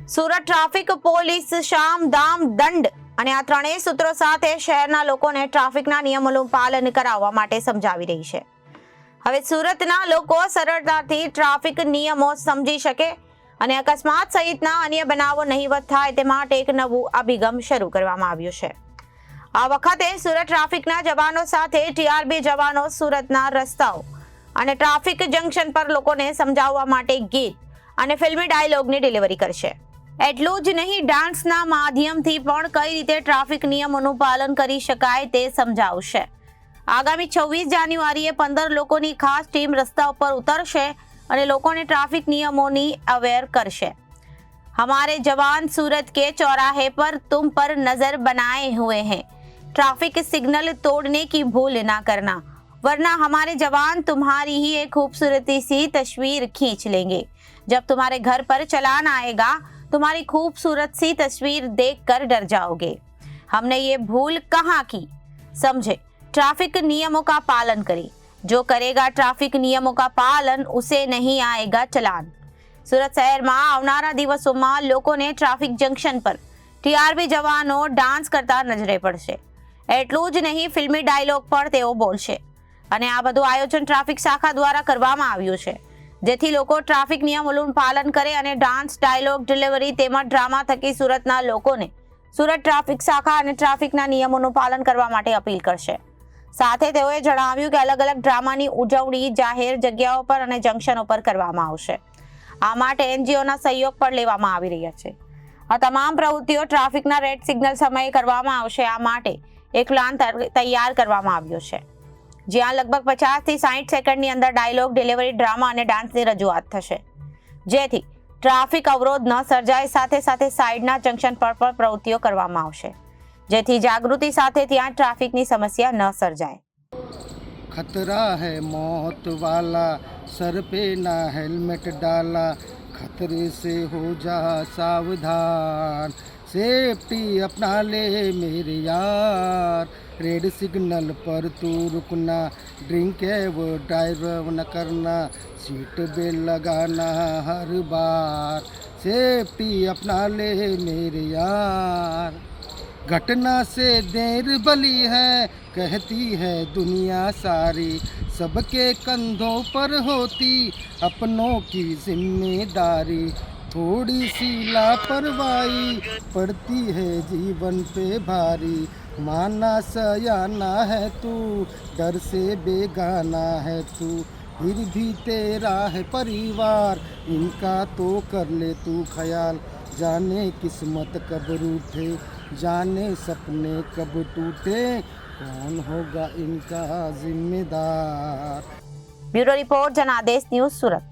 Surat traffic police શામ દામ દંડ અને આ ત્રણેય સૂત્રો સાથે શહેરના લોકોને ટ્રાફિકના નિયમોનું પાલન કરાવવા માટે સમજાવી રહી છે. હવે સુરતના લોકો સરળતાથી ટ્રાફિક નિયમો સમજી શકે અને અકસ્માત સહિતના અન્ય બનાવો નહીવત થાય તે માટે એક નવું અભિગમ શરૂ કરવામાં આવ્યું છે. આ વખતે સુરત ટ્રાફિકના જવાનો સાથે ટીઆરબી જવાનો સુરતના રસ્તાઓ અને ટ્રાફિક જંકશન પર લોકોને સમજાવવા માટે ગીત અને ફિલ્મી ડાયલોગની ડિલિવરી કરશે. એટલું જ નહીં, ડાન્સના માધ્યમથી પણ કઈ રીતે ટ્રાફિક નિયમોનું પાલન કરી શકાય તે સમજાવશે. આગામી 26 જાન્યુઆરીએ 15 લોકોની ખાસ ટીમ રસ્તા ઉપર ઉતરશે અને લોકોને ટ્રાફિક નિયમોની અવેર કરશે. हमारे जवान सूरत के चौराहे पर तुम पर नजर बनाए हुए हैं, ट्रैफिक सिग्नल तोड़ने की भूल ना करना, वरना हमारे जवान तुम्हारी ही एक खूबसूरती सी तस्वीर खींच लेंगे. जब तुम्हारे घर पर चलान आएगा, तुम्हारी खूबसूरत सी तस्वीर देखकर डर जाओगे. हमने ये भूल कहाँ की? समझे, ट्रैफिक नियमों का पालन करें. जो करेगा ट्रैफिक नियमों का पालन, उसे नहीं आएगा चलान. સુરત શહેરમાં આવનારા દિવસોમાં લોકોને ટ્રાફિક જંકશન પર ટીઆરબી જવાનો ડાન્સ કરતા નજરે પડશે. એટલું જ નહીં, ફિલ્મી ડાયલોગ પણ તેઓ બોલશે અને આ બધું આયોજન ટ્રાફિક શાખા દ્વારા કરવામાં આવ્યું છે, જેથી લોકો ટ્રાફિક નિયમોનું પાલન કરે અને ડાન્સ, ડાયલોગ, ડિલિવરી તેમજ ડ્રામા થકી સુરતના લોકોને સુરત ટ્રાફિક શાખા અને ટ્રાફિકના નિયમોનું પાલન કરવા માટે અપીલ કરશે. સાથે તેઓએ જણાવ્યું કે અલગ અલગ ડ્રામાની ઉજવણી જાહેર જગ્યાઓ પર અને જંકશનો પર કરવામાં આવશે. આ માટે એનજીઓના સહયોગ પણ લેવામાં આવી રહ્યા છે. આ તમામ પ્રવૃત્તિઓ ટ્રાફિકના રેડ સિગ્નલ સમયે કરવામાં આવશે. આ માટે એક પ્લાન તૈયાર કરવામાં આવ્યો છે, જ્યાં લગભગ 50 થી 60 સેકન્ડની અંદર ડાયલોગ, ડિલિવરી, ડ્રામા અને ડાન્સની રજૂઆત થશે, જેથી ટ્રાફિક અવરોધ ન સર્જાય. સાથે સાથે સાઈડના જંકશન પર પણ પ્રવૃત્તિઓ કરવામાં આવશે, જેથી જાગૃતિ સાથે ત્યાં ટ્રાફિકની સમસ્યા ન સર્જાય. खतरा है मौत वाला, सर पे ना हेलमेट डाला, खतरे से हो जा सावधान, सेफ्टी अपना ले मेरे यार, रेड सिग्नल पर तू रुकना, ड्रिंक एवं ड्राइव न करना, सीट बेल्ट लगाना हर बार, सेफ्टी अपना ले मेरे यार. घटना से देर भली है, कहती है दुनिया सारी, सबके कंधों पर होती अपनों की जिम्मेदारी, थोड़ी सी लापरवाही पड़ती है जीवन पे भारी, माना सयाना है तू, डर से बेगाना है तू, फिर भी तेरा है परिवार, इनका तो कर ले तू ख्याल, जाने किस्मत कब रूठे, जाने सपने कब टूटे, कौन होगा इनका जिम्मेदार. ब्यूरो रिपोर्ट, जनादेश न्यूज, सूरत.